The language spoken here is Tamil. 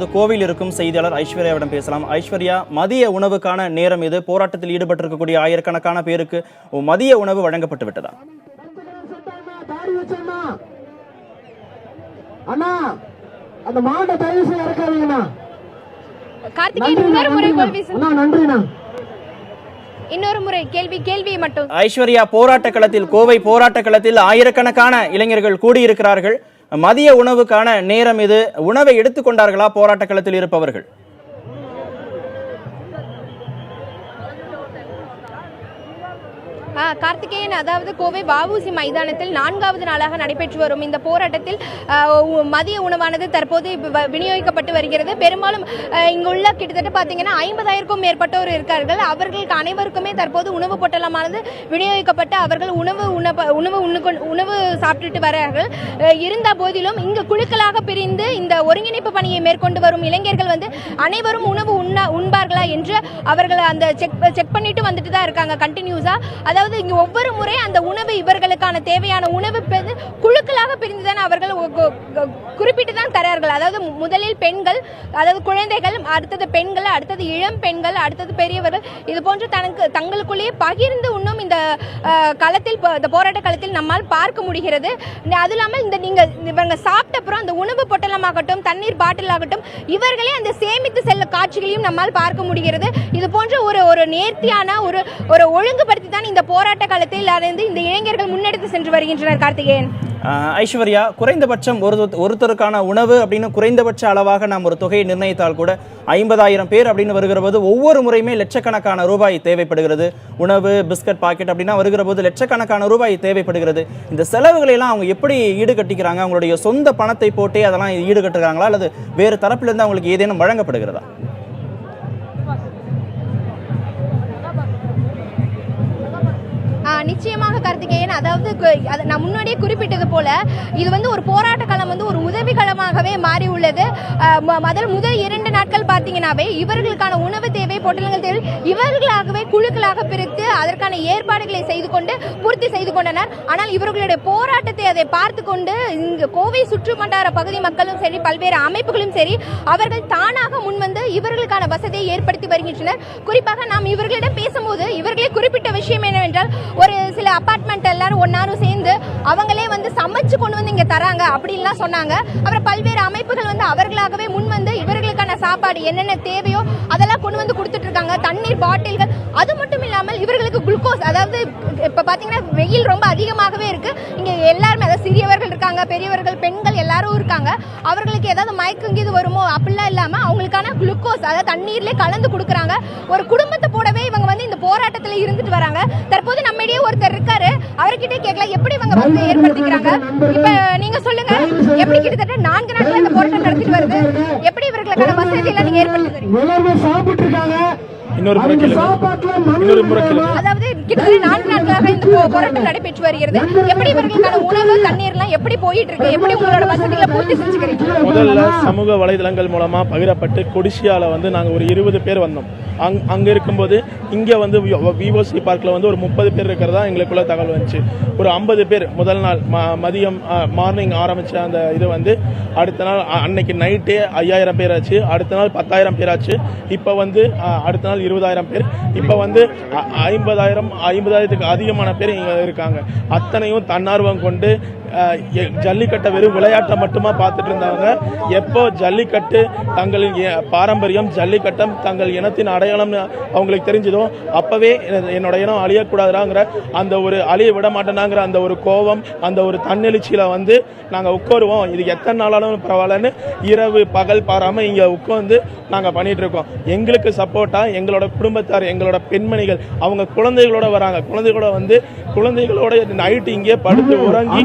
கோவையில் இருக்கும் செய்தியாளர் ஐஸ்வர்யாவிடம் பேசலாம். ஐஸ்வர்யா, மதிய உணவுக்கான நேரம் இது. போராட்டத்தில் ஈடுபட்டிருக்கக்கூடிய ஆயிரக்கணக்கான பேருக்கு மதிய உணவு வழங்கப்பட்டு விட்டதா? ஐஸ்வர்யா, போராட்ட களத்தில், கோவை போராட்ட களத்தில் ஆயிரக்கணக்கான இளைஞர்கள் கூடியிருக்கிறார்கள். மதிய உணவுக்கான நேரம் இது. உணவை எடுத்துக்கொண்டார்களா போராட்ட களத்தில் இருப்பவர்கள்? கார்த்திகேயன், அதாவது கோவை வஉசி மைதானத்தில் 4வது நாளாக நடைபெற்று வரும் இந்த போராட்டத்தில் மதிய உணவானது தற்போது விநியோகிக்கப்பட்டு வருகிறது. பெரும்பாலும் இங்குள்ள கிட்டத்தட்ட பார்த்தீங்கன்னா 50,000க்கும் மேற்பட்டோர் இருக்கார்கள். அவர்களுக்கு அனைவருக்குமே தற்போது உணவு பொட்டலமானது விநியோகிக்கப்பட்டு அவர்கள் உணவு சாப்பிட்டுட்டு வரார்கள். இருந்த போதிலும் இங்கு குழுக்களாக பிரிந்து இந்த ஒருங்கிணைப்பு பணியை மேற்கொண்டு வரும் இளைஞர்கள் அனைவரும் உணவு உண்பார்களா என்று அவர்கள் அந்த செக் பண்ணிட்டு வந்துட்டு தான் இருக்காங்க கண்டினியூஸா. அதாவது இங்க ஒவ்வொரு முறை அந்த உணவு இவர்களுக்கான தேவையான உணவு குழுக்களாக பிரிந்துதான் அவர்கள் குறிப்பிட்டு தான் தரார்கள். அதாவது முதலில் பெண்கள், அதாவது குழந்தைகள், அடுத்தது பெண்கள், அடுத்தது இளம் பெண்கள், அடுத்தது பெரியவர்கள், இது போன்று தங்களுக்குள்ளேயே பகிர்ந்து உண்ணும் இந்த களத்தில், இந்த போராட்ட களத்தில் நம்மால் பார்க்க முடிகிறது. அது இல்லாமல் இவங்க சாப்பிட்ட அப்புறம் அந்த உணவு பொட்டலமாகட்டும், தண்ணீர் பாட்டில் ஆகட்டும், இவர்களே அந்த சேமித்து செல்ல காட்சிகளையும் நம்மால் பார்க்க முடிகிறது. இது போன்ற ஒரு நேர்த்தியான ஒரு ஒழுங்குபடுத்தி தான் இந்த போராட்ட காலத்தில் இந்த இளைஞர்கள் முன்னெடுத்து சென்று வருகின்றனர். கார்த்திகேயன், ஐஸ்வர்யா, குறைந்தபட்சம் ஒருத்தருக்கான உணவு அப்படின்னு குறைந்தபட்ச அளவாக நாம் ஒரு தொகையை நிர்ணயித்தால் கூட 50,000 பேர் அப்படின்னு வருகிற போது ஒவ்வொரு முறையுமே லட்சக்கணக்கான ரூபாய் தேவைப்படுகிறது. உணவு, பிஸ்கட் பாக்கெட் அப்படின்னா வருகிற போது லட்சக்கணக்கான ரூபாய் தேவைப்படுகிறது. இந்த செலவுகளை எல்லாம் அவங்க எப்படி ஈடுகட்டிக்கிறாங்க? அவங்களுடைய சொந்த பணத்தை போட்டே அதெல்லாம் ஈடுகட்டுறாங்களா, அல்லது வேறு தரப்பிலிருந்து அவங்களுக்கு ஏதேனும் வழங்கப்படுகிறதா? நிச்சயமாக கார்த்திகேயன், அதாவது நான் முன்னாடியே குறிப்பிட்டது போல இது ஒரு போராட்ட களம், ஒரு உதவி களமாகவே மாறி உள்ளது. முதல் 2 நாட்கள் பார்த்தீங்கன்னாவே இவர்களுக்கான உணவு தேவை, பொட்டலங்கள் தேவை இவர்களாகவே குழுக்களாக பிரித்து அதற்கான ஏற்பாடுகளை பூர்த்தி செய்து கொண்டனர். ஆனால் இவர்களுடைய போராட்டத்தை அதை பார்த்து கொண்டு இங்கு கோவை சுற்றுவட்டார பகுதி மக்களும் சரி, பல்வேறு அமைப்புகளும் சரி, அவர்கள் தானாக முன்வந்து இவர்களுக்கான வசதியை ஏற்படுத்தி வருகின்றனர். குறிப்பாக நாம் இவர்களிடம் பேசும்போது இவர்களே குறிப்பிட்ட விஷயம் என்னவென்றால், ஒரு சில அபார்ட்மெண்ட் எல்லாரும் ஒன்னாரும் சேர்ந்து அவங்களே சமைச்சு கொண்டு வந்து இங்க தராங்க அப்படின்லாம் சொன்னாங்க. அப்புறம் பல்வேறு அமைப்புகள் அவர்களாகவே முன் வந்து இவர்களுக்கான சாப்பாடு என்னென்ன தேவையோ அதெல்லாம் கொண்டு வந்து கொடுத்துட்டு இருக்காங்க. தண்ணீர் பாட்டில்கள், அது மட்டும் இல்லாமல் இவர்களுக்கு குளுக்கோஸ், அதாவது இப்ப பாத்தீங்கன்னா வெயில் ரொம்ப அதிகமாகவே இருக்கு. இங்க எல்லாருமே, அதாவது சிறியவர்கள் இருக்காங்க, பெரியவர்கள், பெண்கள் எல்லாரும் இருக்காங்க. அவர்களுக்கு ஏதாவது மயக்கம் இது வருமோ அப்படிலாம் இல்லாம அவங்களுக்கான குளுக்கோஸ், அதாவது தண்ணீர்லேயே கலந்து கொடுக்குறாங்க. ஒரு குடும்பத்தை போடவே இவங்க இந்த போராட்டத்துல இருந்துட்டு வராங்க. தற்போது நம்மிடையே ஒருத்தர் இருக்காரு, அவர்கிட்ட கேட்கலாம் எப்படி இவங்க ஏற்படுத்திக்கிறாங்க. இப்ப நீங்க சொல்லுங்க, எப்படி கிட்டத்தட்ட 4 நாட்கள் இந்த போராட்டம் நடத்திட்டு வருது, எப்படி இவர்களுக்கான வசதி எல்லாம் நீங்க ஏற்படுத்தி? அதாவது கிட்டத்தட்ட 4 நாட்களாக இந்த போராட்டம் நடைபெற்று வருகிறது. எப்படி இவர்களுக்கான உணவு, தண்ணீர் எல்லாம் எப்படி போயிட்டு இருக்கு? எப்படி உங்களோட வசதிகளை பூர்த்தி செஞ்சுக்கிறீங்க? முதல்ல சமூக வலைதளங்கள் மூலமா பகிரப்பட்டு கொடிசியால நாங்க ஒரு 20 பேர் வந்தோம். அங்க இருக்கும்போது இங்க விஓசி பார்க்ல ஒரு 30 பேர் இருக்கிறதா எங்களுக்குள்ள தகவல் வந்துச்சு. ஒரு 50 பேர் முதல் நாள் மதியம் மார்னிங் ஆரம்பிச்ச அந்த இது அடுத்த நாள் அன்னைக்கு நைட்டே 5,000 பேர் ஆச்சு. அடுத்த நாள் 10,000 பேர் ஆச்சு. இப்ப அடுத்த நாள் 20,000 பேர். இப்ப 50,000க்கு அதிகமான பேர் இங்க இருக்காங்க. அத்தனையும் தன்னார்வம் கொண்டு ஜல்லிக்கட்டை வெறும் விளையாட்டை மட்டுமா பார்த்துட்டு இருந்தாங்க. எப்போ ஜல்லிக்கட்டு தங்களின் பாரம்பரியம், ஜல்லிக்கட்டம் தங்கள் இனத்தின் அடையாளம் அவங்களுக்கு தெரிஞ்சதோ அப்பவே என்னோட இனம் அழியக்கூடாதுங்கிற அந்த ஒரு அழிய விட மாட்டேனாங்கிற அந்த ஒரு கோபம், அந்த ஒரு தன்னெழுச்சியில நாங்க உட்காருவோம். இது எத்தனை நாளாலும் பரவாயில்லன்னு இரவு பகல் பாராம இங்க உட்கார்ந்து நாங்க பண்ணிட்டு இருக்கோம். எங்களுக்கு சப்போர்ட்டா எங்களோட குடும்பத்தார், எங்களோட பெண்மணிகள், அவங்க குழந்தைகளோட வராங்க. குழந்தைகளோட நைட்டு இங்கே படுத்து உறங்கி